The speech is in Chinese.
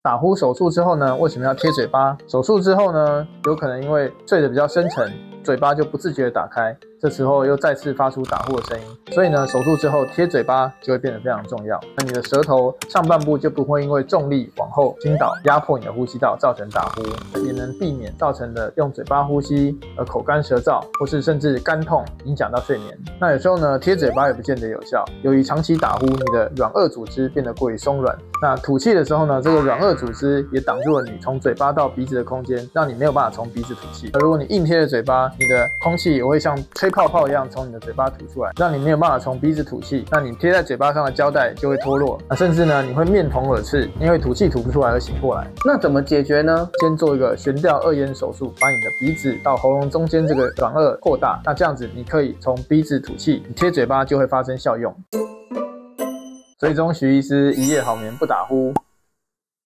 打呼手术之后呢，为什么要贴嘴巴？手术之后呢，有可能因为睡得比较深沉，嘴巴就不自觉地打开，这时候又再次发出打呼的声音。所以呢，手术之后贴嘴巴就会变得非常重要。那你的舌头上半部就不会因为重力往后倾倒，压迫你的呼吸道，造成打呼，也能避免造成的用嘴巴呼吸而口干舌燥，或是甚至肝痛，影响到睡眠。那有时候呢，贴嘴巴也不见得有效。由于长期打呼，你的软腭组织变得过于松软，那吐气的时候呢，这个软腭组织也挡住了你从嘴巴到鼻子的空间，让你没有办法从鼻子吐气。而如果你硬贴着嘴巴，你的空气也会像吹泡泡一样从你的嘴巴吐出来，让你没有办法从鼻子吐气。那你贴在嘴巴上的胶带就会脱落，甚至呢，你会面红耳赤，因为吐气吐不出来而醒过来。那怎么解决呢？先做一个悬吊2咽手术，把你的鼻子到喉咙中间这个软腭扩大，那这样子你可以从鼻子吐气，你贴嘴巴就会发生效用。追踪徐医师，一夜好眠不打呼。